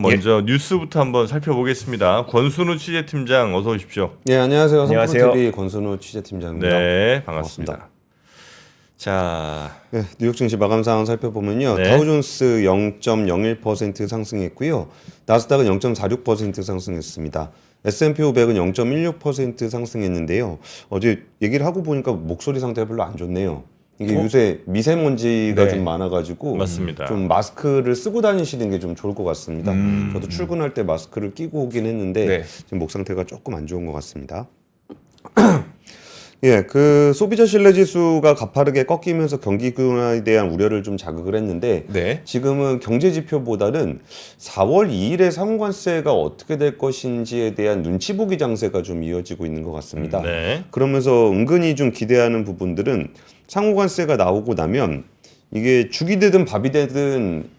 먼저 뉴스부터 한번 살펴보겠습니다. 권순우 취재팀장 어서 오십시오. 네, 안녕하세요. 안녕하세요. 성프로TV 권순우 취재팀장입니다. 네, 반갑습니다. 자, 네, 뉴욕 증시 마감 상황 살펴보면요. 네. 다우존스 0.01% 상승했고요. 나스닥은 0.46% 상승했습니다. S&P 500은 0.16% 상승했는데요. 어제 얘기를 하고 보니까 목소리 상태가 별로 안 좋네요. 이게 요새 미세먼지가 네. 좀 많아가지고 맞습니다. 좀 마스크를 쓰고 다니시는 게 좀 좋을 것 같습니다. 저도 출근할 때 마스크를 끼고 오긴 했는데 네. 지금 목 상태가 조금 안 좋은 것 같습니다. 예, 그 소비자 신뢰 지수가 가파르게 꺾이면서 경기 둔화에 대한 우려를 좀 자극을 했는데 네. 지금은 경제 지표보다는 4월 2일에 상관세가 어떻게 될 것인지에 대한 눈치 보기 장세가 좀 이어지고 있는 것 같습니다. 네. 그러면서 은근히 좀 기대하는 부분들은 상호관세가 나오고 나면 이게 죽이 되든 밥이 되든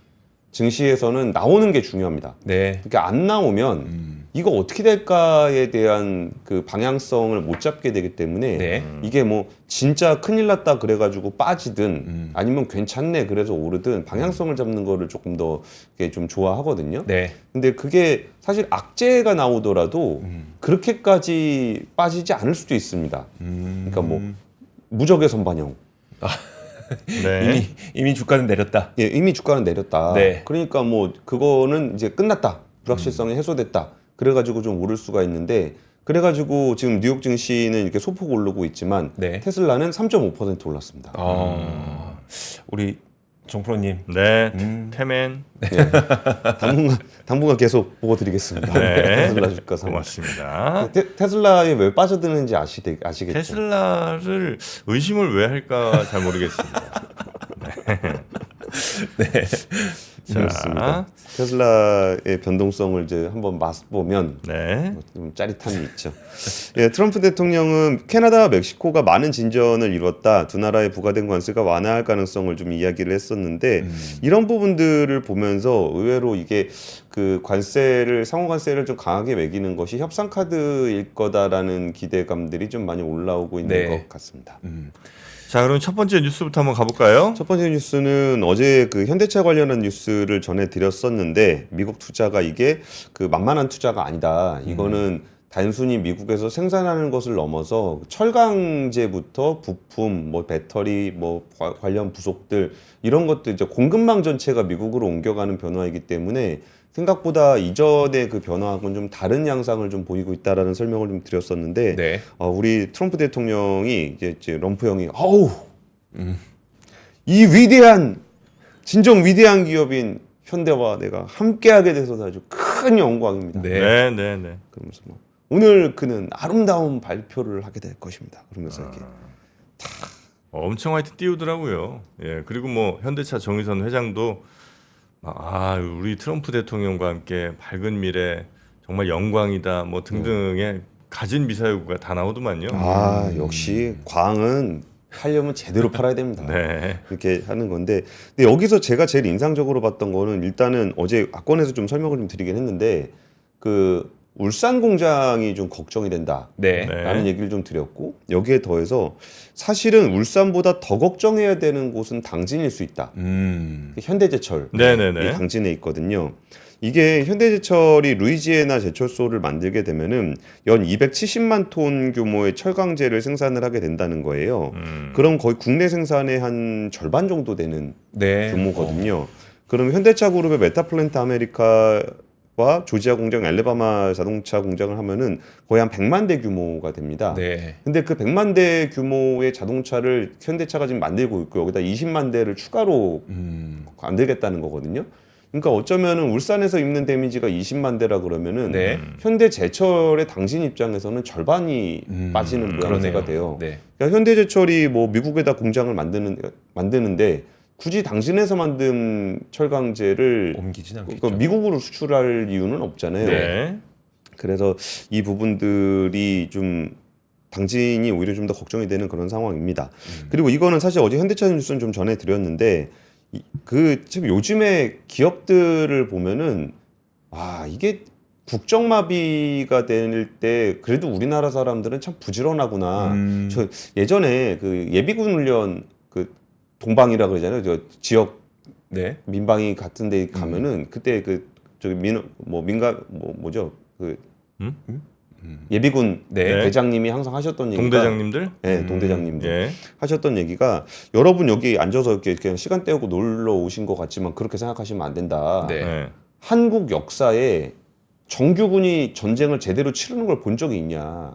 증시에서는 나오는 게 중요합니다. 네. 그러니까 안 나오면 이거 어떻게 될까에 대한 그 방향성을 못 잡게 되기 때문에 네. 이게 뭐 진짜 큰일 났다 그래가지고 빠지든 아니면 괜찮네 그래서 오르든 방향성을 잡는 거를 조금 더 이렇게 좀 좋아하거든요. 네. 근데 그게 사실 악재가 나오더라도 그렇게까지 빠지지 않을 수도 있습니다. 그러니까 뭐 무적의 선반영. 네. 이미 주가는 내렸다. 예, 이미 주가는 내렸다. 네. 그러니까 뭐 그거는 이제 끝났다. 불확실성이 해소됐다. 그래가지고 좀 오를 수가 있는데 그래가지고 지금 뉴욕 증시는 이렇게 소폭 오르고 있지만 네. 테슬라는 3.5% 올랐습니다. 우리 정프로님. 네. 태맨. 당분간 계속 보고 드리겠습니다. 네. 테슬라 주가 상황. 고맙습니다. 테슬라에 왜 빠져드는지 아시겠죠? 테슬라를 의심을 왜 할까 잘 모르겠습니다. 네. 그렇습니다. 테슬라의 변동성을 이제 한번 맛보면 네. 좀 짜릿함이 있죠. 예, 트럼프 대통령은 캐나다와 멕시코가 많은 진전을 이뤘다. 두 나라의 부과된 관세가 완화할 가능성을 좀 이야기를 했었는데 이런 부분들을 보면서 의외로 이게 그 관세를 상호 관세를 좀 강하게 매기는 것이 협상 카드일 거다라는 기대감들이 좀 많이 올라오고 있는 네. 것 같습니다. 자, 그럼 첫 번째 뉴스부터 한번 가볼까요? 첫 번째 뉴스는 어제 그 현대차 관련한 뉴스를 전해드렸었는데 미국 투자가 이게 그 만만한 투자가 아니다. 이거는 단순히 미국에서 생산하는 것을 넘어서 철강제부터 부품, 뭐 배터리, 뭐 관련 부속들 이런 것도 이제 공급망 전체가 미국으로 옮겨가는 변화이기 때문에 생각보다 이전의 그 변화하고는 좀 다른 양상을 좀 보이고 있다라는 설명을 좀 드렸었는데 네. 우리 트럼프 대통령이 이제 럼프 형이 이 위대한 진정 위대한 기업인 현대와 내가 함께하게 돼서 아주 큰 영광입니다. 네, 네, 네. 그러면서 뭐 오늘 그는 아름다운 발표를 하게 될 것입니다. 그러면서 이렇게 엄청 하여튼 띄우더라고요. 예, 그리고 뭐 현대차 정의선 회장도 우리 트럼프 대통령과 함께 밝은 미래 정말 영광이다 뭐 등등의 가진 미사여구가 다 나오더만요. 역시 광은 하려면 제대로 팔아야 됩니다. 네. 이렇게 하는 건데 근데 여기서 제가 제일 인상적으로 봤던 거는 일단은 어제 악권에서 좀 설명을 좀 드리긴 했는데 그 울산 공장이 좀 걱정이 된다. 네. 네. 라는 얘기를 좀 드렸고 여기에 더해서 사실은 울산보다 더 걱정해야 되는 곳은 당진일 수 있다. 현대제철이 네네네. 당진에 있거든요. 이게 현대제철이 루이지애나 제철소를 만들게 되면은 연 270만 톤 규모의 철강제를 생산을 하게 된다는 거예요. 그럼 거의 국내 생산의 한 절반 정도 되는 네. 규모거든요. 그럼 현대차 그룹의 메타플랜트 아메리카와 조지아 공장, 알래바마 자동차 공장을 하면은 거의 한 100만 대 규모가 됩니다. 네. 근데 그 100만 대 규모의 자동차를 현대차가 지금 만들고 있고 여기다 20만 대를 추가로 만들겠다는 거거든요. 그러니까 어쩌면은 울산에서 입는 데미지가 20만 대라 그러면은 네. 현대제철의 당진 입장에서는 절반이 빠지는 모양새가 그러네요. 돼요. 네. 그러니까 현대제철이 뭐 미국에다 공장을 만드는데 굳이 당진에서 만든 철강제를 옮기진 않겠죠. 그러니까 미국으로 수출할 이유는 없잖아요. 네. 그래서 이 부분들이 좀 당진이 오히려 좀 더 걱정이 되는 그런 상황입니다. 그리고 이거는 사실 어제 현대차 뉴스는 좀 전해드렸는데 지금 요즘에 기업들을 보면은 이게 국정마비가 될 때 그래도 우리나라 사람들은 참 부지런하구나. 저 예전에 그 예비군 훈련 그 동방이라 그러잖아요. 저 지역 네. 민방위 같은 데 가면은 그때 그 저기 민간 뭐죠 그 음? 예비군 네. 대장님이 항상 하셨던 얘기가 동대장님들? 네, 동대장님들 예. 하셨던 얘기가 여러분 여기 앉아서 이렇게 그냥 시간 때우고 놀러 오신 것 같지만 그렇게 생각하시면 안 된다. 네. 예. 한국 역사에 정규군이 전쟁을 제대로 치르는 걸 본 적이 있냐.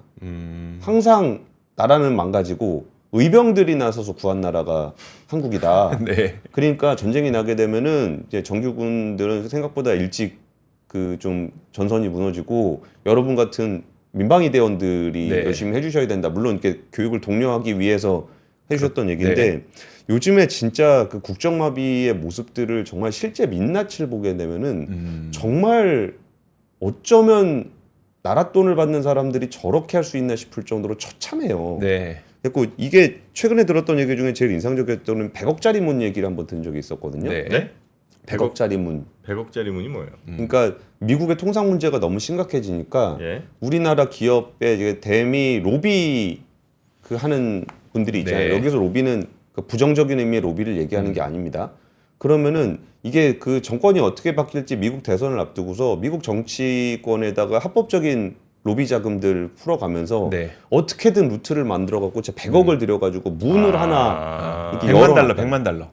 항상 나라는 망가지고 의병들이 나서서 구한 나라가 한국이다. 네. 그러니까 전쟁이 나게 되면은 이제 정규군들은 생각보다 일찍 그 좀 전선이 무너지고 여러분 같은 민방위 대원들이 네. 열심히 해주셔야 된다. 물론 이렇게 교육을 독려하기 위해서 해주셨던 얘기인데 요즘에 진짜 그 국정마비의 모습들을 정말 실제 민낯을 보게 되면은 정말 어쩌면 나라 돈을 받는 사람들이 저렇게 할 수 있나 싶을 정도로 처참해요. 네. 그리고 이게 최근에 들었던 얘기 중에 제일 인상적이었던 100억짜리 문 얘기를 한번 든 적이 있었거든요. 네. 네? 100억짜리 문. 100억짜리 문이 뭐예요? 그러니까 미국의 통상 문제가 너무 심각해지니까 예. 우리나라 기업의 이제 대미 로비 그 하는 분들이 있잖아요. 네. 여기서 로비는 그 부정적인 의미의 로비를 얘기하는 게 아닙니다. 그러면은 이게 그 정권이 어떻게 바뀔지 미국 대선을 앞두고서 미국 정치권에다가 합법적인 로비 자금들 풀어가면서 네. 어떻게든 루트를 만들어 갖고 100억을 들여가지고 문을 하나 이렇게 100만 달러, 열어놨다. 100만 달러.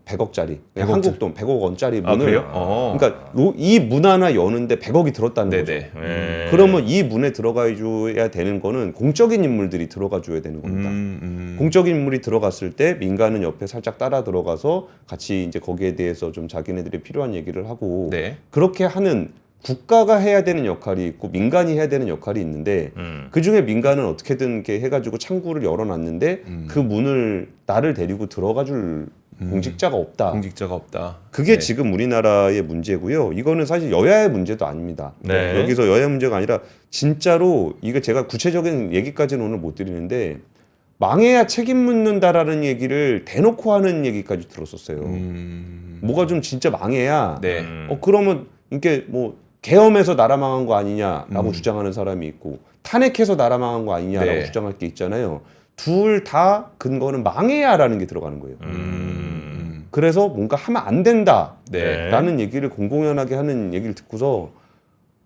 100억짜리 100억 한국 돈 100억 원짜리 아, 문을 그래요? 어. 그러니까 이 문 하나 여는데 100억이 들었다는 거죠. 네네. 예. 그러면 이 문에 들어가 줘야 되는 거는 공적인 인물들이 들어가 줘야 되는 겁니다. 공적인 인물이 들어갔을 때 민간은 옆에 살짝 따라 들어가서 같이 이제 거기에 대해서 좀 자기네들이 필요한 얘기를 하고 네. 그렇게 하는 국가가 해야 되는 역할이 있고 민간이 해야 되는 역할이 있는데 그 중에 민간은 어떻게든 이렇게 해가지고 창구를 열어놨는데 그 문을 나를 데리고 들어가 줄 공직자가 없다. 공직자가 없다. 그게 네. 지금 우리나라의 문제고요. 이거는 사실 여야의 문제도 아닙니다. 네. 여기서 여야 문제가 아니라 진짜로 이거 제가 구체적인 얘기까지는 오늘 못 드리는데 망해야 책임 묻는다라는 얘기를 대놓고 하는 얘기까지 들었었어요. 뭐가 좀 진짜 망해야 네. 그러면 이게 뭐 계엄해서 나라 망한 거 아니냐라고 주장하는 사람이 있고 탄핵해서 나라 망한 거 아니냐라고 네. 주장할 게 있잖아요. 둘 다 근거는 망해야라는 게 들어가는 거예요. 그래서 뭔가 하면 안 된다라는 네. 얘기를 공공연하게 하는 얘기를 듣고서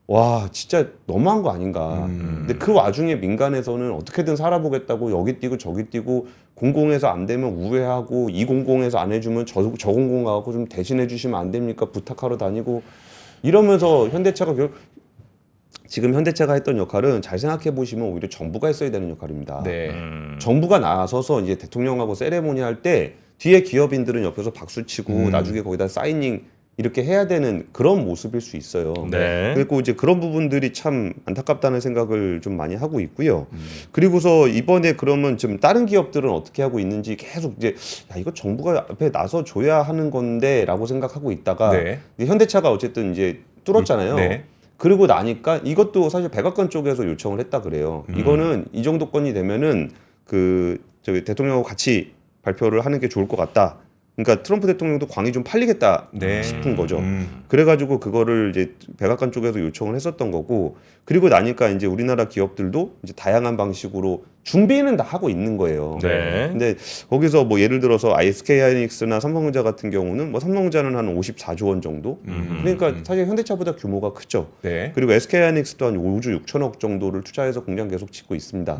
와 진짜 너무한 거 아닌가. 근데 그 와중에 민간에서는 어떻게든 살아보겠다고 여기 뛰고 저기 뛰고 공공에서 안 되면 우회하고 이 공공에서 안 해주면 저 공공 가고 좀 대신해 주시면 안 됩니까 부탁하러 다니고 이러면서 현대차가 지금 현대차가 했던 역할은 잘 생각해 보시면 오히려 정부가 했어야 되는 역할입니다. 네. 정부가 나서서 이제 대통령하고 세레모니 할 때 뒤에 기업인들은 옆에서 박수 치고 나중에 거기다 사이닝 이렇게 해야 되는 그런 모습일 수 있어요. 네. 그리고 이제 그런 부분들이 참 안타깝다는 생각을 좀 많이 하고 있고요. 그리고서 이번에 그러면 좀 다른 기업들은 어떻게 하고 있는지 계속 이제 야 이거 정부가 앞에 나서 줘야 하는 건데라고 생각하고 있다가 네. 현대차가 어쨌든 이제 뚫었잖아요. 네. 그러고 나니까 이것도 사실 백악관 쪽에서 요청을 했다 그래요. 이거는 이 정도 건이 되면은 그 저기 대통령하고 같이 발표를 하는 게 좋을 것 같다. 그러니까 트럼프 대통령도 광이 좀 팔리겠다 네. 싶은 거죠. 그래가지고 그거를 이제 백악관 쪽에서 요청을 했었던 거고, 그리고 나니까 이제 우리나라 기업들도 이제 다양한 방식으로 준비는 다 하고 있는 거예요. 네. 근데 거기서 뭐 예를 들어서 SK하이닉스나 삼성전자 같은 경우는 뭐 삼성전자는 한 54조 원 정도. 그러니까 사실 현대차보다 규모가 크죠. 네. 그리고 SK하이닉스도 한 5조 6천억 정도를 투자해서 공장 계속 짓고 있습니다.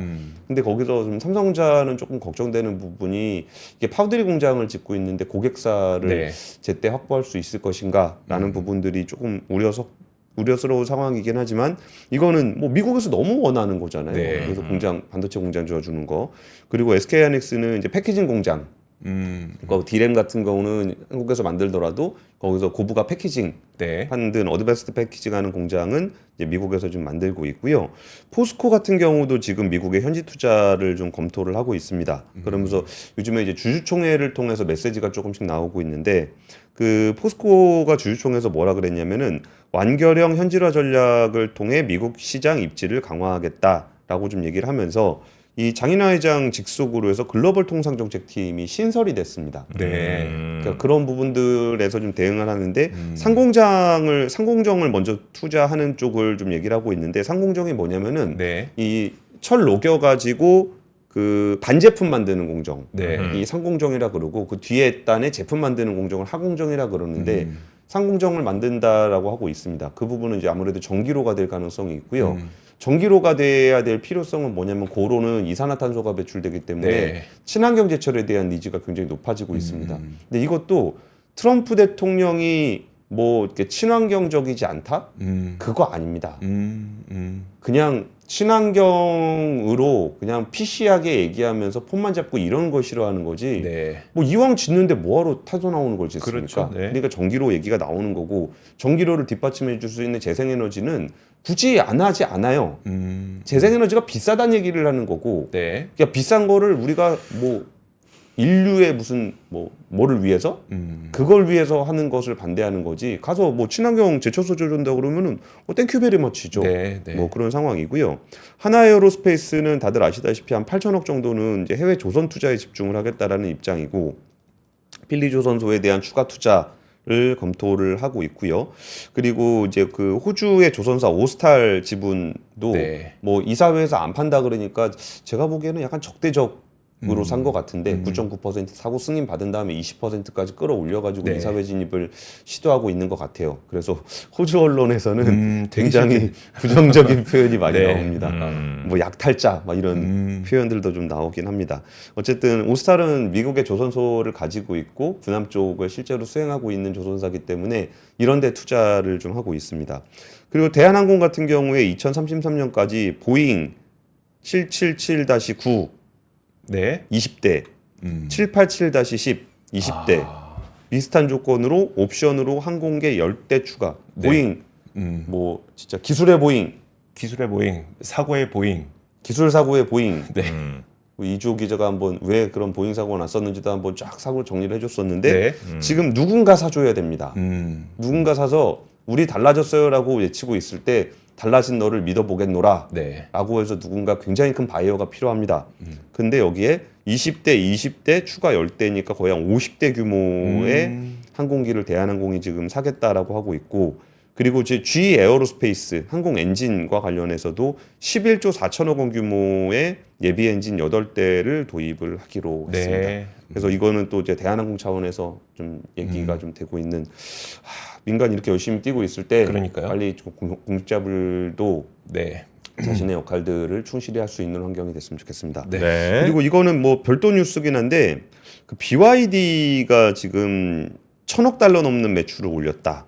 근데 거기서 좀 삼성전자는 조금 걱정되는 부분이 이게 파우드리 공장을 짓고 있는데 고객사를 네. 제때 확보할 수 있을 것인가라는 부분들이 조금 우려스러운 상황이긴 하지만 이거는 뭐 미국에서 너무 원하는 거잖아요. 네. 그래서 반도체 공장 지어주는 거. 그리고 SK하이닉스는 이제 패키징 공장. 그 디램 같은 경우는 한국에서 만들더라도 거기서 고부가 패키징 네. 하는 어드밴스드 패키징하는 공장은 이제 미국에서 좀 만들고 있고요. 포스코 같은 경우도 지금 미국의 현지 투자를 좀 검토를 하고 있습니다. 그러면서 요즘에 이제 주주총회를 통해서 메시지가 조금씩 나오고 있는데 그 포스코가 주주총회에서 뭐라 그랬냐면은 완결형 현지화 전략을 통해 미국 시장 입지를 강화하겠다라고 좀 얘기를 하면서 이 장인하 회장 직속으로 해서 글로벌 통상정책팀이 신설이 됐습니다. 네. 그러니까 그런 부분들에서 좀 대응을 하는데 상공정을 먼저 투자하는 쪽을 좀 얘기를 하고 있는데 상공정이 뭐냐면은 네. 이 철 녹여가지고 그 반제품 만드는 공정, 네. 이 상공정이라 그러고 그 뒤에 단에 제품 만드는 공정을 하공정이라 그러는데 상공정을 만든다라고 하고 있습니다. 그 부분은 이제 아무래도 전기로가 될 가능성이 있고요. 전기로가 돼야 될 필요성은 뭐냐면 고로는 이산화탄소가 배출되기 때문에 네. 친환경 제철에 대한 니즈가 굉장히 높아지고 있습니다. 근데 이것도 트럼프 대통령이 뭐 이렇게 친환경적이지 않다? 그거 아닙니다. 그냥 친환경으로 그냥 피시하게 얘기하면서 폰만 잡고 이런 걸 싫어하는 거지. 네. 뭐 이왕 짓는데 뭐하러 탄소 나오는 걸 짓습니까? 그렇죠. 네. 그러니까 전기로 얘기가 나오는 거고 전기로를 뒷받침해 줄 수 있는 재생에너지는 굳이 안 하지 않아요. 재생에너지가 비싸다는 얘기를 하는 거고 네. 그러니까 비싼 거를 우리가 뭐 인류의 무슨 뭐를 위해서 그걸 위해서 하는 것을 반대하는 거지 가서 뭐 친환경 제철소 조준다 그러면은 땡큐 베리 머치죠. 네, 네. 뭐 그런 상황이고요. 하나에어로스페이스는 다들 아시다시피 한 8천억 정도는 이제 해외 조선 투자에 집중을 하겠다라는 입장이고 필리조선소에 대한 추가 투자를 검토를 하고 있고요. 그리고 이제 그 호주의 조선사 오스탈 지분도 네. 뭐 이사회에서 안 판다 그러니까 제가 보기에는 약간 적대적 으로 산 것 같은데 9.9% 사고 승인 받은 다음에 20%까지 끌어올려가지고 네. 이사회 진입을 시도하고 있는 것 같아요. 그래서 호주 언론에서는 굉장히 부정적인 표현이 많이 네. 나옵니다. 뭐 약탈자 막 이런 표현들도 좀 나오긴 합니다. 어쨌든 오스탈은 미국의 조선소를 가지고 있고 부남 쪽을 실제로 수행하고 있는 조선사기 때문에 이런 데 투자를 좀 하고 있습니다. 그리고 대한항공 같은 경우에 2033년까지 보잉 777-9 네. 20대, 787-10, 20대 비슷한 조건으로 옵션으로 항공기 10대 추가. 네. 보잉 뭐 진짜 기술의 보잉, 기술의 보잉, 사고의 보잉. 기술 사고의 보잉. 네. 이주호 기자가 한번 왜 그런 보잉 사고가 났었는지도 한번 쫙 사고 정리를 해줬었는데 네. 지금 누군가 사줘야 됩니다. 누군가 사서 우리 달라졌어요라고 외치고 있을 때 달라진 너를 믿어보겠노라 네. 라고 해서 누군가 굉장히 큰 바이어가 필요합니다. 근데 여기에 20대 추가 10대니까 거의 한 50대 규모의 항공기를 대한항공이 지금 사겠다라고 하고 있고 그리고 이제 G 에어로스페이스 항공 엔진과 관련해서도 11조 4천억 원 규모의 예비 엔진 8대를 도입을 하기로 했습니다. 네. 그래서 이거는 또 이제 대한항공 차원에서 좀 얘기가 좀 되고 있는 민간이 이렇게 열심히 뛰고 있을 때 그러니까요. 빨리 공직자들도 네. 자신의 역할들을 충실히 할 수 있는 환경이 됐으면 좋겠습니다. 네. 네. 그리고 이거는 뭐 별도 뉴스긴 한데 그 BYD가 지금 1,000억 달러 넘는 매출을 올렸다.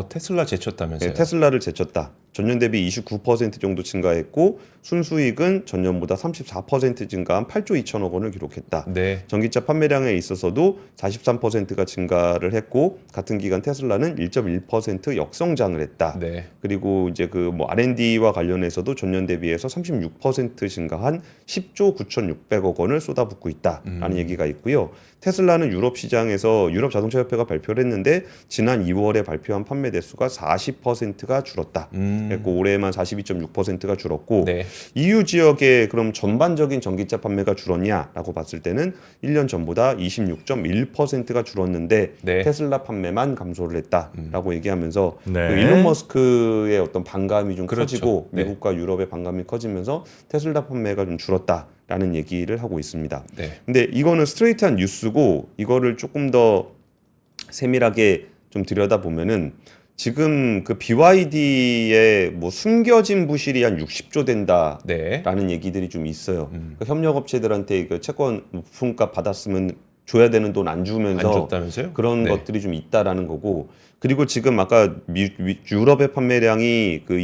테슬라 제쳤다면서요. 네, 테슬라를 제쳤다. 전년 대비 29% 정도 증가했고 순수익은 전년보다 34% 증가한 8조 2천억 원을 기록했다. 네. 전기차 판매량에 있어서도 43%가 증가를 했고 같은 기간 테슬라는 1.1% 역성장을 했다. 네. 그리고 이제 그 뭐 R&D와 관련해서도 전년 대비해서 36% 증가한 10조 9,600억 원을 쏟아붓고 있다라는 얘기가 있고요. 테슬라는 유럽 시장에서 유럽 자동차 협회가 발표를 했는데 지난 2월에 발표한 판매 대수가 40%가 줄었다. 그리고 올해만 42.6%가 줄었고 네. EU 지역의 그럼 전반적인 전기차 판매가 줄었냐라고 봤을 때는 1년 전보다 26.1%가 줄었는데 네. 테슬라 판매만 감소를 했다라고 얘기하면서 네. 그 일론 머스크의 어떤 반감이 좀 그렇죠. 커지고 네. 미국과 유럽의 반감이 커지면서 테슬라 판매가 좀 줄었다라는 얘기를 하고 있습니다. 네. 근데 이거는 스트레이트한 뉴스고 이거를 조금 더 세밀하게 좀 들여다보면은 지금 그 BYD의 뭐 숨겨진 부실이 한 60조 된다라는 네. 얘기들이 좀 있어요. 그러니까 협력업체들한테 그 채권 부품값 받았으면 줘야 되는 돈 안 안 주면서 줬다면서요? 그런 네. 것들이 좀 있다라는 거고 그리고 지금 아까 유럽의 판매량이 그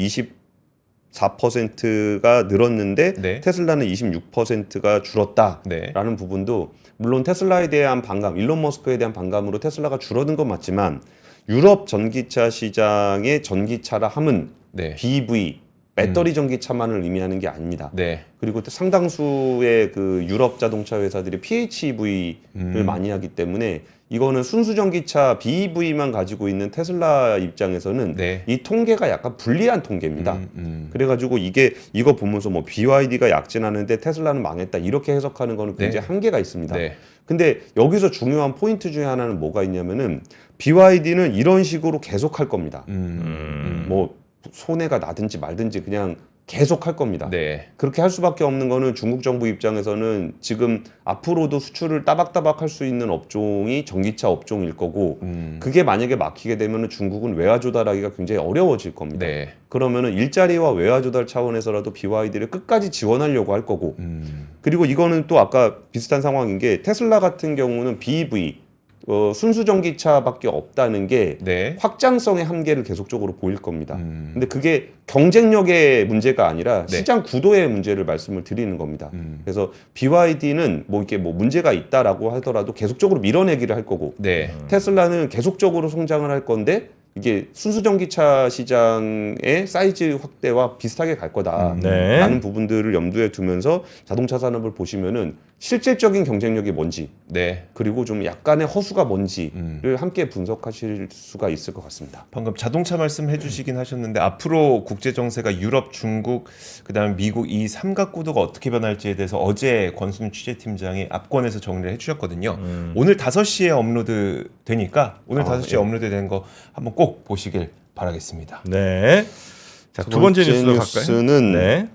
24%가 늘었는데 네. 테슬라는 26%가 줄었다라는 네. 부분도 물론 테슬라에 대한 반감, 일론 머스크에 대한 반감으로 테슬라가 줄어든 건 맞지만 유럽 전기차 시장의 전기차라 함은 네. BEV 배터리 전기차만을 의미하는 게 아닙니다. 네. 그리고 또 상당수의 그 유럽 자동차 회사들이 PHEV를 많이 하기 때문에 이거는 순수 전기차 BEV만 가지고 있는 테슬라 입장에서는 네. 이 통계가 약간 불리한 통계입니다. 그래가지고 이거 보면서 뭐 BYD가 약진하는데 테슬라는 망했다 이렇게 해석하는 거는 굉장히 네. 한계가 있습니다. 네. 근데 여기서 중요한 포인트 중에 하나는 뭐가 있냐면은 BYD는 이런 식으로 계속 할 겁니다. 뭐 손해가 나든지 말든지 그냥 계속 할 겁니다. 네. 그렇게 할 수밖에 없는 거는 중국 정부 입장에서는 지금 앞으로도 수출을 따박따박 할 수 있는 업종이 전기차 업종일 거고 그게 만약에 막히게 되면 중국은 외화 조달하기가 굉장히 어려워질 겁니다. 네. 그러면은 일자리와 외화 조달 차원에서라도 BYD를 끝까지 지원하려고 할 거고 그리고 이거는 또 아까 비슷한 상황인 게 테슬라 같은 경우는 BEV 순수 전기차밖에 없다는 게 네. 확장성의 한계를 계속적으로 보일 겁니다. 근데 그게 경쟁력의 문제가 아니라 네. 시장 구도의 문제를 말씀을 드리는 겁니다. 그래서 BYD는 뭐 이렇게 뭐 문제가 있다라고 하더라도 계속적으로 밀어내기를 할 거고 네. 테슬라는 계속적으로 성장을 할 건데 이게 순수 전기차 시장의 사이즈 확대와 비슷하게 갈 거다라는 네. 부분들을 염두에 두면서 자동차 산업을 보시면은 실질적인 경쟁력이 뭔지 네. 그리고 좀 약간의 허수가 뭔지를 함께 분석하실 수가 있을 것 같습니다. 방금 자동차 말씀해 주시긴 하셨는데 앞으로 국제 정세가 유럽, 중국, 그다음에 미국 이 삼각구도가 어떻게 변할지에 대해서 어제 권순 취재팀장이 앞권에서 정리를 해 주셨거든요. 오늘 5시에 업로드 되니까 오늘 5시에 예. 업로드 된 거 한번 꼭 보시길 바라겠습니다. 네. 자, 두 번째 뉴스로 갈까요? 뉴스는 네.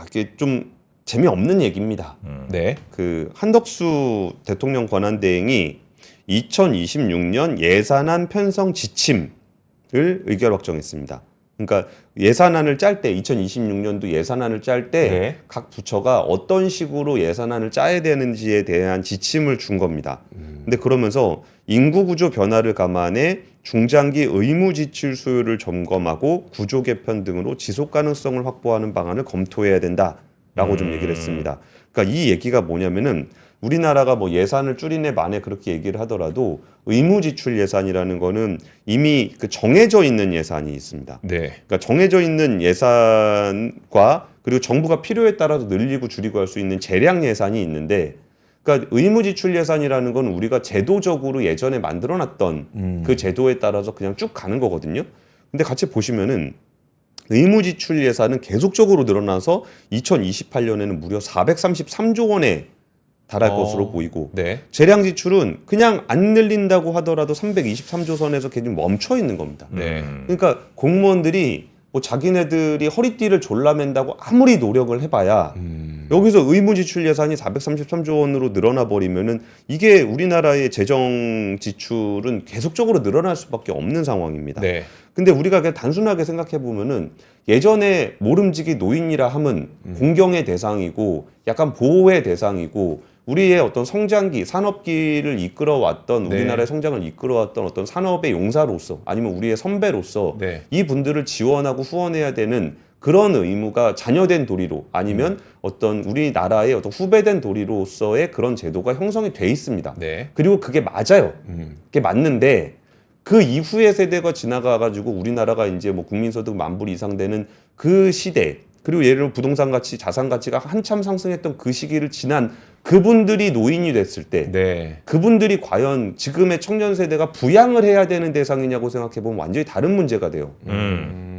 이게 좀 재미없는 얘기입니다. 네. 그 한덕수 대통령 권한대행이 2026년 예산안 편성 지침을 의결 확정했습니다. 그러니까 예산안을 짤 때 2026년도 예산안을 짤 때 각 네. 부처가 어떤 식으로 예산안을 짜야 되는지에 대한 지침을 준 겁니다. 근데 그러면서 인구 구조 변화를 감안해 중장기 의무 지출 수요를 점검하고 구조 개편 등으로 지속 가능성을 확보하는 방안을 검토해야 된다라고 좀 얘기를 했습니다. 그러니까 이 얘기가 뭐냐면은 우리나라가 뭐 예산을 줄이네 마네 그렇게 얘기를 하더라도 의무 지출 예산이라는 거는 이미 그 정해져 있는 예산이 있습니다. 네. 그러니까 정해져 있는 예산과 그리고 정부가 필요에 따라서 늘리고 줄이고 할 수 있는 재량 예산이 있는데 그러니까 의무 지출 예산이라는 건 우리가 제도적으로 예전에 만들어놨던 그 제도에 따라서 그냥 쭉 가는 거거든요. 근데 같이 보시면은 의무 지출 예산은 계속적으로 늘어나서 2028년에는 무려 433조 원에 달할 것으로 보이고 네. 재량 지출은 그냥 안 늘린다고 하더라도 323조 선에서 계속 멈춰 있는 겁니다. 네. 그러니까 공무원들이 뭐 자기네들이 허리띠를 졸라맨다고 아무리 노력을 해봐야 여기서 의무 지출 예산이 433조 원으로 늘어나 버리면은 이게 우리나라의 재정 지출은 계속적으로 늘어날 수밖에 없는 상황입니다. 네. 근데 우리가 그냥 단순하게 생각해 보면은 예전에 모름지기 노인이라 함은 공경의 대상이고 약간 보호의 대상이고 우리의 어떤 성장기, 산업기를 이끌어왔던 네. 우리나라의 성장을 이끌어왔던 어떤 산업의 용사로서 아니면 우리의 선배로서 네. 이 분들을 지원하고 후원해야 되는 그런 의무가 자녀된 도리로 아니면 어떤 우리나라의 어떤 후배된 도리로서의 그런 제도가 형성이 돼 있습니다. 네. 그리고 그게 맞아요. 그게 맞는데 그 이후의 세대가 지나가가지고 우리나라가 이제 뭐 국민소득 10,000불 이상 되는 그 시대 그리고 예를 들어 부동산 가치, 자산 가치가 한참 상승했던 그 시기를 지난 그분들이 노인이 됐을 때 네. 그분들이 과연 지금의 청년 세대가 부양을 해야 되는 대상이냐고 생각해 보면 완전히 다른 문제가 돼요.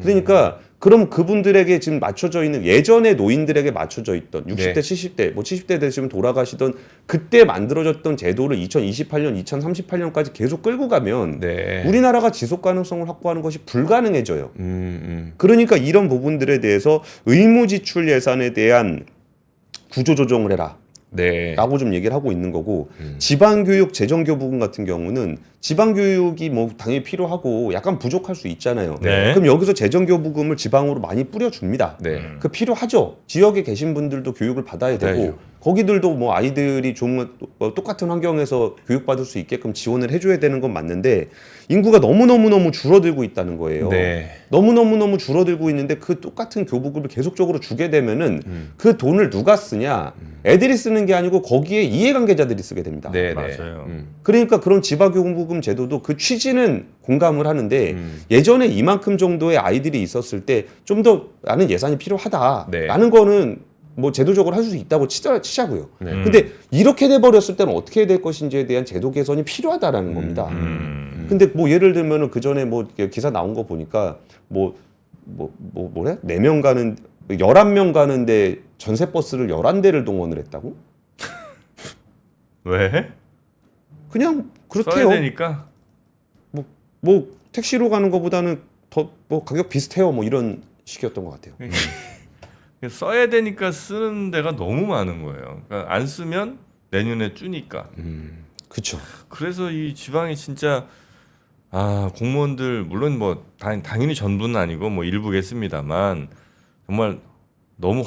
그러니까 그럼 그분들에게 지금 맞춰져 있는 예전의 노인들에게 맞춰져 있던 60대, 네. 70대, 뭐 70대 되시면 돌아가시던 그때 만들어졌던 제도를 2028년, 2038년까지 계속 끌고 가면 네. 우리나라가 지속 가능성을 확보하는 것이 불가능해져요. 그러니까 이런 부분들에 대해서 의무 지출 예산에 대한 구조 조정을 해라. 네. 라고 좀 얘기를 하고 있는 거고 지방교육 재정교부금 같은 경우는 지방교육이 뭐 당연히 필요하고 약간 부족할 수 있잖아요. 네. 그럼 여기서 재정교부금을 지방으로 많이 뿌려줍니다. 네. 그 필요하죠. 지역에 계신 분들도 교육을 받아야 되고 받아야죠. 거기들도 뭐 아이들이 좀 똑같은 환경에서 교육받을 수 있게끔 지원을 해줘야 되는 건 맞는데 인구가 너무너무 줄어들고 있다는 거예요. 네. 너무너무 줄어들고 있는데 그 똑같은 교부금을 계속적으로 주게 되면은 그 돈을 누가 쓰냐? 애들이 쓰는 게 아니고 거기에 이해관계자들이 쓰게 됩니다. 네. 맞아요. 그러니까 그런 지방교부금 제도도 그 취지는 공감을 하는데 예전에 이만큼 정도의 아이들이 있었을 때 좀 더 나는 예산이 필요하다라는 거는 뭐 제도적으로 할 수 있다고 치자고요. 근데 이렇게 돼버렸을 때는 어떻게 될 것인지에 대한 제도 개선이 필요하다라는 겁니다. 근데 뭐 예를 들면은 그 전에 뭐 기사 나온 거 보니까 뭐래? 4명 가는 11명 가는데 전세 버스를 11대를 동원을 했다고? 왜? 그냥 써야 그렇대요. 되니까. 뭐 택시로 가는 것보다는 더 뭐 가격 비슷해요. 뭐 이런 식이었던 것 같아요. 써야 되니까 쓰는 데가 너무 많은 거예요. 그러니까 안 쓰면 내년에 주니까. 그렇죠. 그래서 이 지방이 진짜 공무원들 물론 뭐 당연히 전부는 아니고 뭐 일부겠습니다만 정말 너무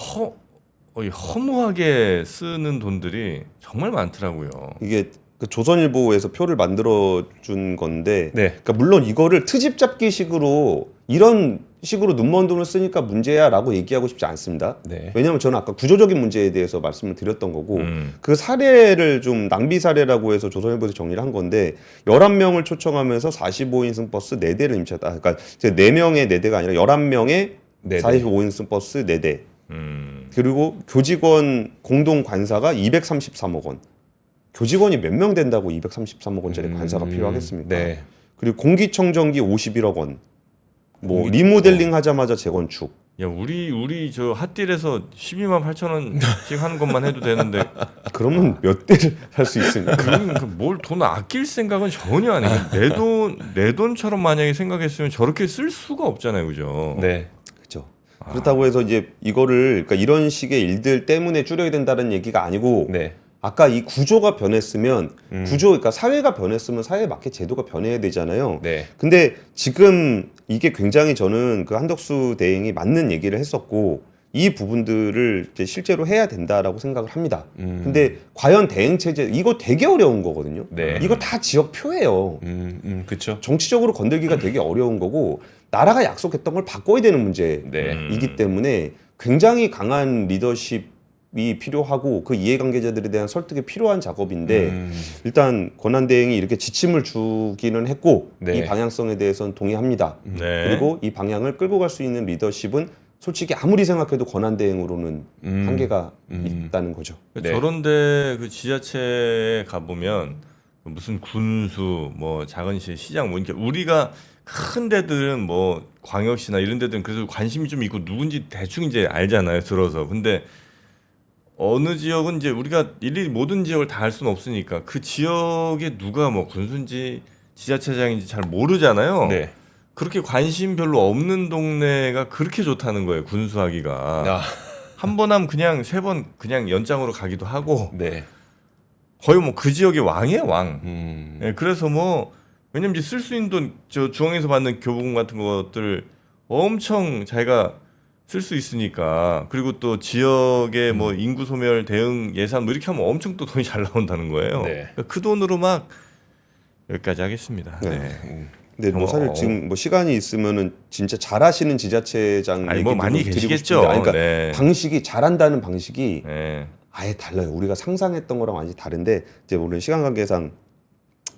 허무하게 쓰는 돈들이 정말 많더라고요. 이게 그 조선일보에서 표를 만들어 준 건데, 네. 그러니까 물론 이거를 트집 잡기식으로 이런 식으로 눈먼 돈을 쓰니까 문제야라고 얘기하고 싶지 않습니다. 네. 왜냐하면 저는 아까 구조적인 문제에 대해서 말씀을 드렸던 거고 그 사례를 좀 낭비 사례라고 해서 조선일보에서 정리를 한 건데 11명을 초청하면서 45인승 버스 4대를 임차했다. 그러니까 4명의 4대가 아니라 11명의 네네. 45인승 버스 4대. 그리고 교직원 공동 관사가 233억 원. 교직원이 몇 명 된다고 233억 원짜리 관사가 필요하겠습니까? 네. 그리고 공기청정기 51억 원. 뭐 공기- 리모델링 하자마자 재건축. 야 우리 저 핫딜에서 12만 8천 원씩 하는 것만 해도 되는데 그러면 몇 대를 살 수 있습니까? 뭘 돈 아낄 생각은 전혀 안 해요. 내 돈처럼 만약에 생각했으면 저렇게 쓸 수가 없잖아요, 그죠? 네. 그렇죠. 그렇다고 해서 이제 이거를 그러니까 이런 식의 일들 때문에 줄여야 된다는 얘기가 아니고 네. 아까 이 구조가 변했으면 그러니까 사회가 변했으면 사회에 맞게 제도가 변해야 되잖아요. 네. 근데 지금 이게 굉장히 저는 그 한덕수 대행이 맞는 얘기를 했었고 이 부분들을 이제 실제로 해야 된다라고 생각을 합니다. 근데 과연 대행 체제 이거 되게 어려운 거거든요. 네. 이거 다 지역표예요. 그렇죠. 정치적으로 건들기가 되게 어려운 거고 나라가 약속했던 걸 바꿔야 되는 문제이기 네. 때문에 굉장히 강한 리더십이 필요하고 그 이해관계자들에 대한 설득이 필요한 작업인데 일단 권한 대행이 이렇게 지침을 주기는 했고 네. 이 방향성에 대해서는 동의합니다. 네. 그리고 이 방향을 끌고 갈 수 있는 리더십은 솔직히 아무리 생각해도 권한 대행으로는 한계가 있다는 거죠. 그러니까 네. 저런데 그 지자체에 가보면 무슨 군수, 뭐 작은시, 시장, 뭐 이렇게 우리가 큰 데들은 뭐 광역시나 이런 데들은 그래도 관심이 좀 있고 누군지 대충 이제 알잖아요, 들어서. 근데 어느 지역은 이제 우리가 일일이 모든 지역을 다 알 수는 없으니까 그 지역에 누가 뭐 군수인지 지자체장인지 잘 모르잖아요. 네. 그렇게 관심 별로 없는 동네가 그렇게 좋다는 거예요, 군수하기가. 아, 한 번 하면 그냥 3번 그냥 연장으로 가기도 하고 네. 거의 뭐 그 지역의 왕이에요, 왕. 음. 예, 그래서 뭐 왜냐면 이제 쓸 수 있는 돈 저 중앙에서 받는 교부금 같은 것들 엄청 자기가 쓸 수 있으니까 그리고 또 지역의 뭐 인구 소멸 대응 예산 뭐 이렇게 하면 엄청 또 돈이 잘 나온다는 거예요. 네. 그러니까 그 돈으로 막 여기까지 하겠습니다. 네. 네. 근데 뭐 사실 지금 뭐 시간이 있으면은 진짜 잘하시는 지자체장 아니 뭐 얘기도 많이 드리고 계시겠죠. 싶은데 아니, 그러니까 네. 방식이 잘한다는 방식이 네. 아예 달라요. 우리가 상상했던 거랑 완전히 다른데 이제 오늘 시간 관계상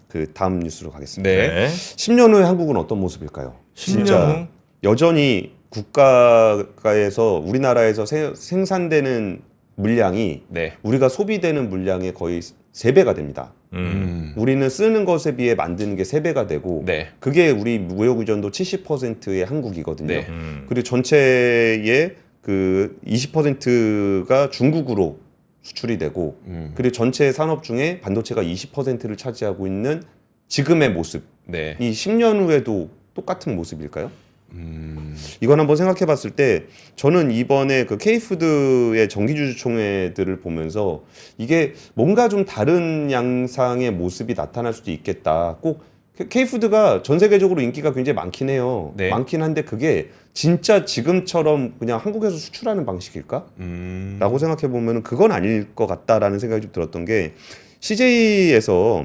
그 다음 뉴스로 가겠습니다. 네. 네. 10년 후에 한국은 어떤 모습일까요? 10년 후? 여전히 국가에서 우리나라에서 생산되는 물량이 네. 우리가 소비되는 물량의 거의 3배가 됩니다. 우리는 쓰는 것에 비해 만드는 게 3배가 되고 네. 그게 우리 무역 의존도 70%의 한국이거든요. 네. 그리고 전체의 그 20%가 중국으로 수출이 되고 그리고 전체 산업 중에 반도체가 20%를 차지하고 있는 지금의 모습. 네. 이 10년 후에도 똑같은 모습일까요? 이건 한번 생각해 봤을 때 저는 이번에 그 K푸드의 정기주주총회들을 보면서 이게 뭔가 좀 다른 양상의 모습이 나타날 수도 있겠다. 꼭 K푸드가 전 세계적으로 인기가 굉장히 많긴 해요. 네. 많긴 한데 그게 진짜 지금처럼 그냥 한국에서 수출하는 방식일까? 라고 생각해 보면 그건 아닐 것 같다라는 생각이 좀 들었던 게 CJ에서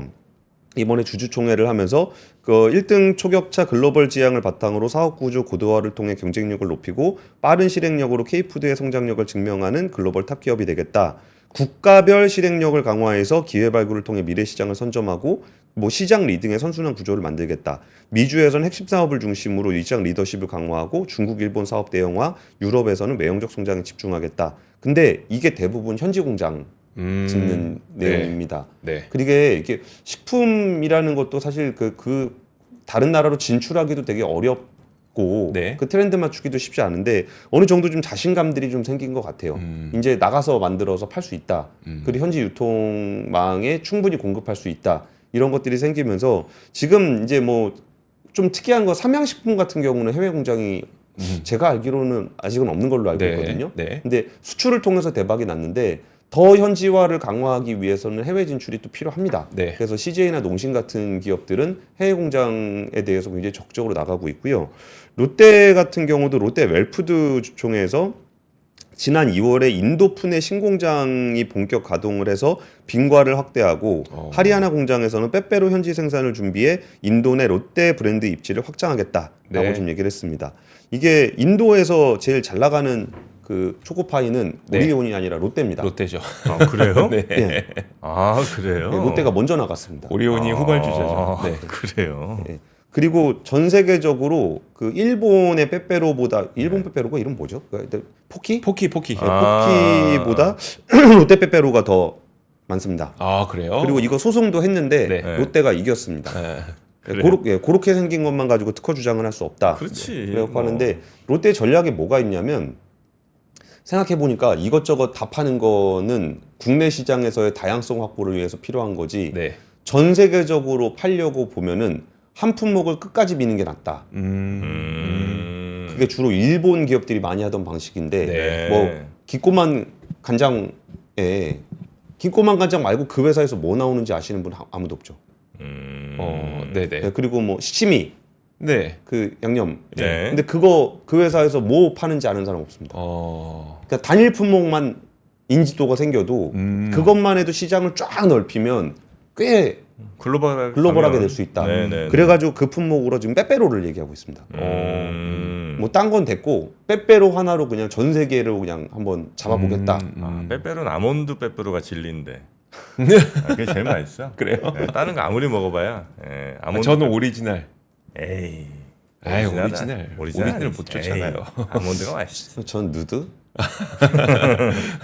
이번에 주주총회를 하면서 그 1등 초격차 글로벌 지향을 바탕으로 사업 구조 고도화를 통해 경쟁력을 높이고 빠른 실행력으로 K푸드의 성장력을 증명하는 글로벌 탑 기업이 되겠다. 국가별 실행력을 강화해서 기회 발굴을 통해 미래 시장을 선점하고 뭐 시장 리딩의 선순환 구조를 만들겠다. 미주에서는 핵심 사업을 중심으로 시장 리더십을 강화하고 중국, 일본 사업 대형화, 유럽에서는 외형적 성장에 집중하겠다. 근데 이게 대부분 현지 공장 짓는 내용입니다. 네. 그리고 이게 식품이라는 것도 사실 그 다른 나라로 진출하기도 되게 어렵고 네. 그 트렌드 맞추기도 쉽지 않은데 어느 정도 좀 자신감들이 좀 생긴 것 같아요. 이제 나가서 만들어서 팔 수 있다. 그리고 현지 유통망에 충분히 공급할 수 있다. 이런 것들이 생기면서 지금 이제 뭐 좀 특이한 거 삼양식품 같은 경우는 해외 공장이 제가 알기로는 아직은 없는 걸로 알고 네. 있거든요. 네. 근데 수출을 통해서 대박이 났는데 더 현지화를 강화하기 위해서는 해외 진출이 또 필요합니다. 네. 그래서 CJ나 농심 같은 기업들은 해외 공장에 대해서 굉장히 적극적으로 나가고 있고요. 롯데 같은 경우도 롯데 웰푸드 총회에서 지난 2월에 인도 푸네 신공장이 본격 가동을 해서 빙과를 확대하고 하리아나 공장에서는 빼빼로 현지 생산을 준비해 인도 내 롯데 브랜드 입지를 확장하겠다라고 네. 좀 얘기를 했습니다. 이게 인도에서 제일 잘 나가는 그 초코파이는 네. 오리온이 아니라 롯데입니다. 롯데죠. 아, 그래요? 네. 예. 아, 그래요? 예, 롯데가 먼저 나갔습니다. 오리온이 후발주자죠. 아, 네. 그래요. 예. 그리고 전 세계적으로 그 일본의 빼빼로보다 일본 빼빼로가 이름 뭐죠? 포키? 포키. 네, 아. 포키보다 롯데 빼빼로가 더 많습니다. 아, 그래요? 그리고 이거 소송도 했는데 네. 롯데가 이겼습니다. 네. 그래요? 그렇게 생긴 것만 가지고 특허 주장을 할 수 없다. 그렇지. 그래서 뭐. 하는데 롯데 전략에 뭐가 있냐면 생각해 보니까 이것저것 다 파는 거는 국내 시장에서의 다양성 확보를 위해서 필요한 거지. 네. 전 세계적으로 팔려고 보면은 한 품목을 끝까지 미는 게 낫다. 그게 주로 일본 기업들이 많이 하던 방식인데 네. 뭐 기꼬만 간장에 기꼬만 간장 말고 그 회사에서 뭐 나오는지 아시는 분 아무도 없죠. 네네. 네, 그리고 뭐 시치미 네. 그 양념. 네. 근데 그거 그 회사에서 뭐 파는지 아는 사람 없습니다. 그러니까 단일 품목만 인지도가 생겨도 그것만 해도 시장을 쫙 넓히면 꽤 글로벌하게 될 수 있다. 네네. 그래가지고 그 품목으로 지금 빼빼로를 얘기하고 있습니다. 뭐 딴 건 됐고 빼빼로 하나로 그냥 전 세계를 그냥 한번 잡아보겠다. 아, 빼빼로는 아몬드 빼빼로가 진리인데. 아, 그게 제일 맛있어. 그래요? 네, 다른 거 아무리 먹어봐야. 예, 아몬드. 저는 오리지널. 에이. 아이, 오리지널. 오리지널 못 쫓아가요. 에이, 아몬드가 맛있어. 전 누드.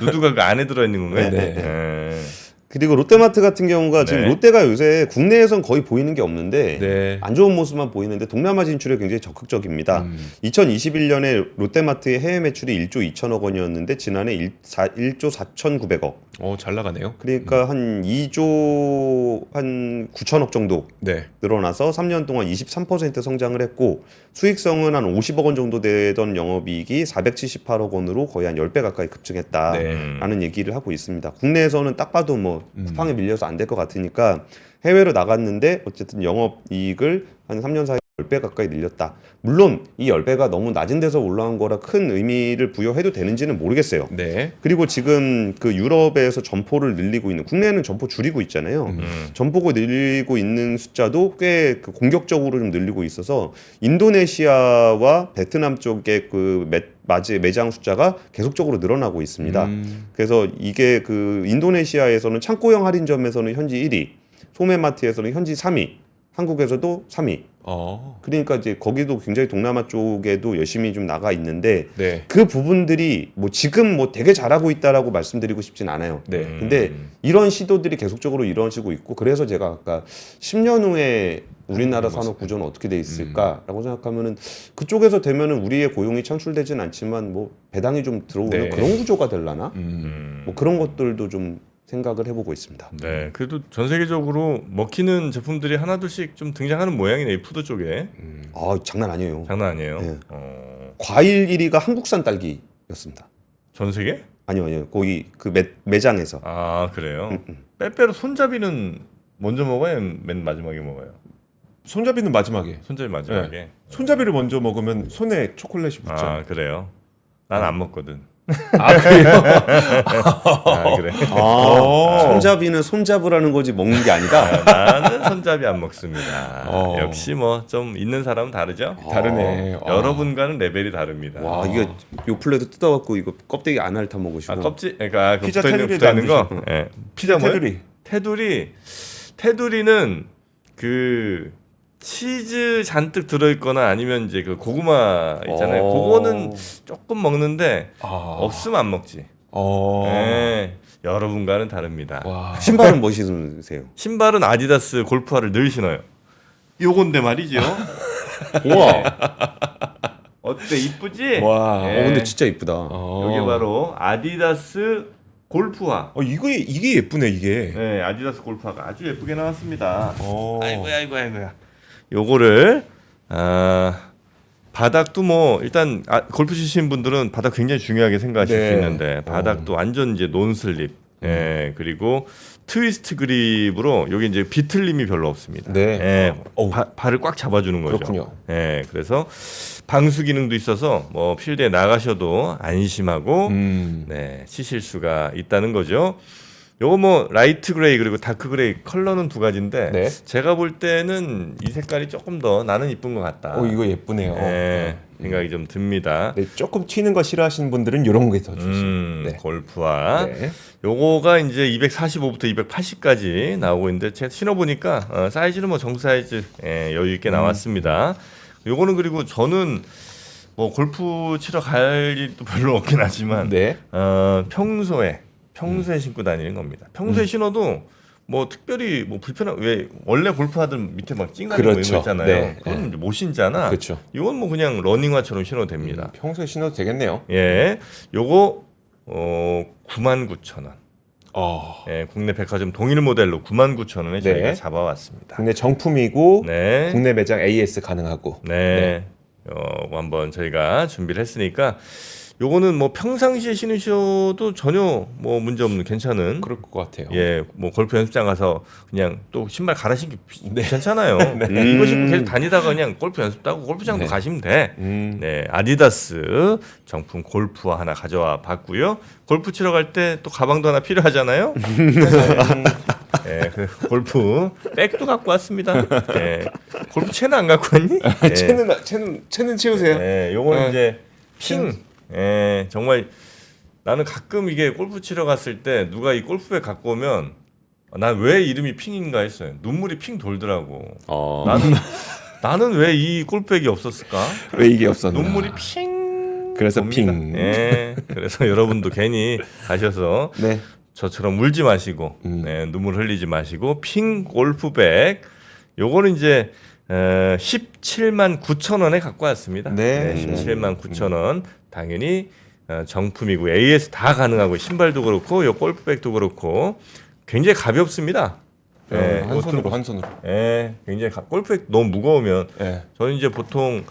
누드가 그 안에 들어있는 건가요? 네. 예. 그리고 롯데마트 같은 경우가 지금 네. 롯데가 요새 국내에선 거의 보이는 게 없는데 네. 안 좋은 모습만 보이는데 동남아 진출에 굉장히 적극적입니다. 2021년에 롯데마트의 해외 매출이 1조 2천억 원이었는데 지난해 1조 4,900억. 잘 나가네요. 그러니까 한 2조 한 9천억 정도 네. 늘어나서 3년 동안 23% 성장을 했고 수익성은 한 50억 원 정도 되던 영업이익이 478억 원으로 거의 한 10배 가까이 급증했다라는 얘기를 하고 있습니다. 국내에서는 딱 봐도 뭐 쿠팡에 밀려서 안 될 것 같으니까 해외로 나갔는데 어쨌든 영업이익을 한 3년 사이에 10배 가까이 늘렸다. 물론 이 10배가 너무 낮은 데서 올라온 거라 큰 의미를 부여해도 되는지는 모르겠어요. 네. 그리고 지금 그 유럽에서 점포를 늘리고 있는 국내는 점포 줄이고 있잖아요. 점포가 늘리고 있는 숫자도 꽤 그 공격적으로 좀 늘리고 있어서 인도네시아와 베트남 쪽의 그 매장 숫자가 계속적으로 늘어나고 있습니다. 그래서 이게 그 인도네시아에서는 창고형 할인점에서는 현지 1위, 소매마트에서는 현지 3위, 한국에서도 3위. 그러니까 이제 거기도 굉장히 동남아 쪽에도 열심히 좀 나가 있는데 네. 그 부분들이 뭐 지금 뭐 되게 잘하고 있다라고 말씀드리고 싶진 않아요. 네. 근데 이런 시도들이 계속적으로 이루어지고 있고 그래서 제가 아까 10년 후에 우리나라 산업 구조는 어떻게 돼 있을까라고 생각하면은 그쪽에서 되면은 우리의 고용이 창출되진 않지만 뭐 배당이 좀 들어오는 네. 그런 구조가 되려나? 음. 뭐 그런 것들도 좀 생각을 해보고 있습니다. 네, 그래도 전 세계적으로 먹히는 제품들이 하나둘씩 좀 등장하는 모양이네, 이 푸드 쪽에. 아 장난 아니에요. 장난 아니에요. 네. 과일 1위가 한국산 딸기였습니다. 전 세계? 아니요. 거기 그 매장에서. 아, 그래요. 빼빼로 손잡이는 먼저 먹어요? 맨 마지막에 먹어요? 손잡이는 마지막에. 손잡이 마지막에. 손잡이를 먼저 먹으면 손에 초콜릿이 붙죠. 아, 그래요. 난 안 먹거든. 그래요? 아, 그래. 손잡이는 손잡으라는 거지 먹는 게 아니다. 나는 손잡이 안 먹습니다. 어. 역시 뭐 좀 있는 사람은 다르죠. 다르네. 여러분과는 레벨이 다릅니다. 와 이게 요 플레이트 뜯어갖고 이거 껍데기 안 핥아 먹으시고. 아, 껍질, 그러니까 그 피자 붙어 있는 테두리에도 붙어 있는 안 거. 예. 피자 뭐요? 테두리. 테두리는 그 치즈 잔뜩 들어있거나 아니면 이제 그 고구마 있잖아요. 그거는 조금 먹는데 없으면 안 먹지. 네, 여러분과는 다릅니다. 와. 신발은 뭐 신으세요? 신발은 아디다스 골프화를 늘 신어요. 요건데 말이죠. 우와. 어때, 이쁘지? 와. 예. 근데 진짜 이쁘다. 이게 바로 아디다스 골프화. 이게 예쁘네 이게. 네, 아디다스 골프화가 아주 예쁘게 나왔습니다. 어. 아이고야. 요거를 바닥도 뭐 일단 골프 치시는 분들은 바닥 굉장히 중요하게 생각하실 네. 수 있는데 바닥도 완전 이제 논슬립. 예, 그리고 트위스트 그립으로 여기 이제 비틀림이 별로 없습니다. 네. 예, 발을 꽉 잡아주는 거죠. 그렇군요. 예, 그래서 방수 기능도 있어서 뭐 필드에 나가셔도 안심하고 네, 치실 수가 있다는 거죠. 요거 뭐 라이트 그레이 그리고 다크 그레이 컬러는 두 가지인데 네. 제가 볼 때는 이 색깔이 조금 더 나는 이쁜 것 같다. 이거 예쁘네요. 네, 생각이 좀 듭니다. 네, 조금 튀는 거 싫어하시는 분들은 이런 게 더 좋죠. 네. 골프화. 네. 요거가 이제 245부터 280까지 나오고 있는데 제가 신어보니까 사이즈는 뭐 정 사이즈 여유 있게 나왔습니다. 요거는 그리고 저는 뭐 골프 치러 갈 일도 별로 없긴 하지만 네. 평소에 신고 다니는 겁니다. 평소에 신어도 뭐 특별히 뭐 불편한 왜 원래 골프화들 밑에 막 찡가는 거 그렇죠. 있잖아요. 네. 그건 이제 못 신잖아. 그렇죠. 이건 뭐 그냥 러닝화처럼 신어도 됩니다. 평소에 신어도 되겠네요. 예, 요거 99,000원. 어. 예, 국내 백화점 동일 모델로 99,000원에 저희가 네. 잡아왔습니다. 국내 정품이고 네, 국내 매장 AS 가능하고. 네, 한번 저희가 준비를 했으니까 요거는 뭐 평상시에 신으셔도 전혀 뭐 문제 없는 괜찮은. 그럴 것 같아요. 예, 뭐 골프 연습장 가서 그냥 또 신발 갈아 신기 괜찮아요. 이거 신고 계속 다니다가 그냥 골프 연습도 하고 골프장도 네. 가시면 돼. 네, 아디다스 정품 골프화 하나 가져와 봤고요. 골프 치러 갈 때 또 가방도 하나 필요하잖아요. 네, 그 골프 백도 갖고 왔습니다. 네, 골프 채는 안 갖고 왔니? 네. 채는 치우세요. 네, 요거는 네. 이제 핑. 예, 정말 나는 가끔 이게 골프 치러 갔을 때 누가 이 골프백 갖고 오면 난 왜 이름이 핑인가 했어요. 눈물이 핑 돌더라고. 나는 왜 이 골프백이 없었을까? 왜 이게 없었나? 눈물이 핑. 그래서 돕니다. 핑. 예, 그래서 여러분도 괜히 가셔서 네. 저처럼 울지 마시고 네, 눈물 흘리지 마시고 핑 골프백. 요거는 이제 17만 9천 원에 갖고 왔습니다. 네. 17만 9천 원. 당연히 정품이고 AS 다 가능하고 신발도 그렇고 요 골프백도 그렇고 굉장히 가볍습니다. 예, 한 손으로 한 손으로. 예, 굉장히 골프백 너무 무거우면 네. 저는 이제 보통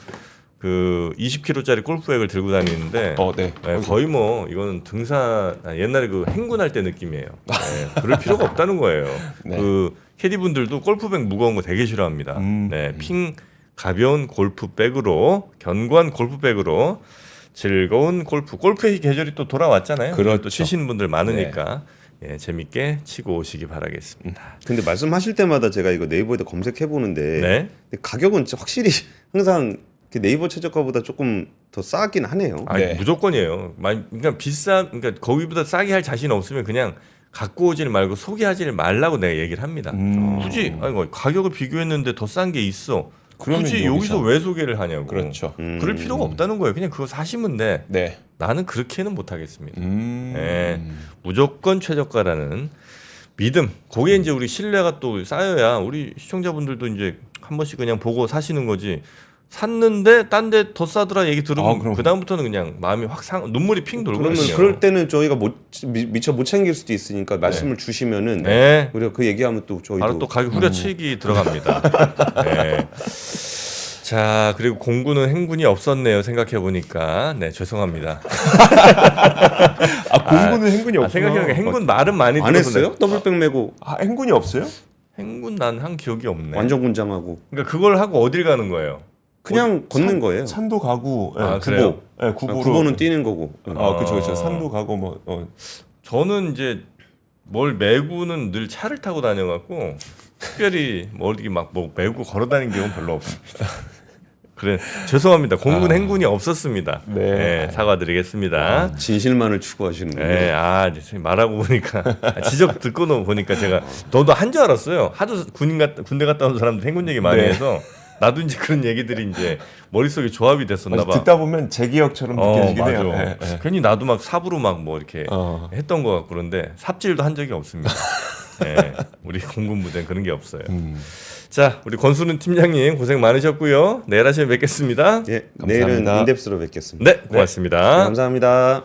그 20kg짜리 골프백을 들고 다니는데 네. 예, 거의 뭐 이거는 등산 옛날에 그 행군할 때 느낌이에요. 예, 그럴 필요가 없다는 거예요. 네. 그 캐디분들도 골프백 무거운 거 되게 싫어합니다. 네, 핑 가벼운 골프백으로 견고한 골프백으로 즐거운 골프의 계절이 또 돌아왔잖아요. 그렇죠. 또 치시는 분들 많으니까 예, 재밌게 치고 오시기 바라겠습니다. 근데 말씀하실 때마다 제가 이거 네이버에다 검색해 보는데 네. 가격은 진짜 확실히 항상 그 네이버 최저가보다 조금 더 싸긴 하네요. 아니, 네. 무조건이에요. 그러니까 그러니까 거기보다 싸게 할 자신 없으면 그냥 갖고 오질 말고 소개하지 말라고 내가 얘기를 합니다. 굳이 아니, 가격을 비교했는데 더 싼 게 있어. 그러면 굳이 여기서 왜 소개를 하냐고. 그렇죠. 그럴 필요가 없다는 거예요. 그냥 그거 사시면 돼. 네. 나는 그렇게는 못하겠습니다. 예, 무조건 최저가라는 믿음. 거기에 이제 우리 신뢰가 또 쌓여야 우리 시청자분들도 이제 한 번씩 그냥 보고 사시는 거지. 샀는데 딴 데 더 싸더라 얘기 들으면 그럼. 그 다음부터는 그냥 마음이 확 눈물이 핑 그러면 돌거든요. 그럴 때는 저희가 미처 못 챙길 수도 있으니까 말씀을 주시면은 네. 우리가 그 얘기하면 또 저희도 바로 또 가격 후려치기 들어갑니다. 네. 자, 그리고 공구는 행군이 없었네요. 생각해 보니까 네, 죄송합니다. 공구는 행군이 없구나. 생각해보니까 행군 말은 많이 안 들어서 했어요? 더블백 메고 행군이 없어요? 행군 난 한 기억이 없네. 완전 군장하고 그러니까 그걸 하고 어딜 가는 거예요? 그냥 걷는 거예요. 산도 가고, 그래요? 네, 구보로. 구보는 뛰는 거고. 그렇죠. 산도 가고 뭐. 저는 이제 뭘 메고는 늘 차를 타고 다녀갖고 특별히 뭐 어디 막 뭐 메고 걸어다니는 경우는 별로 없습니다. 그래 죄송합니다. 공군 행군이 없었습니다. 네. 네, 사과드리겠습니다. 진실만을 추구하시는군요. 네, 이제 말하고 보니까 지적 듣고 보니까 제가 너도 한 줄 알았어요. 하도 군대 갔다 온 사람들 행군 얘기 많이 네. 해서 나도 이제 그런 얘기들이 이제 머릿속에 조합이 됐었나 봐. 듣다 보면 제 기억처럼 느껴지긴 맞아. 해요. 네. 괜히 나도 막 삽으로 막 뭐 이렇게 했던 것 같고 그런데 삽질도 한 적이 없습니다. 네, 우리 공군 부대는 그런 게 없어요. 자, 우리 권순우 팀장님 고생 많으셨고요. 내일 아침에 뵙겠습니다. 예, 감사합니다. 내일은 인덱스로 뵙겠습니다. 네, 고맙습니다. 감사합니다.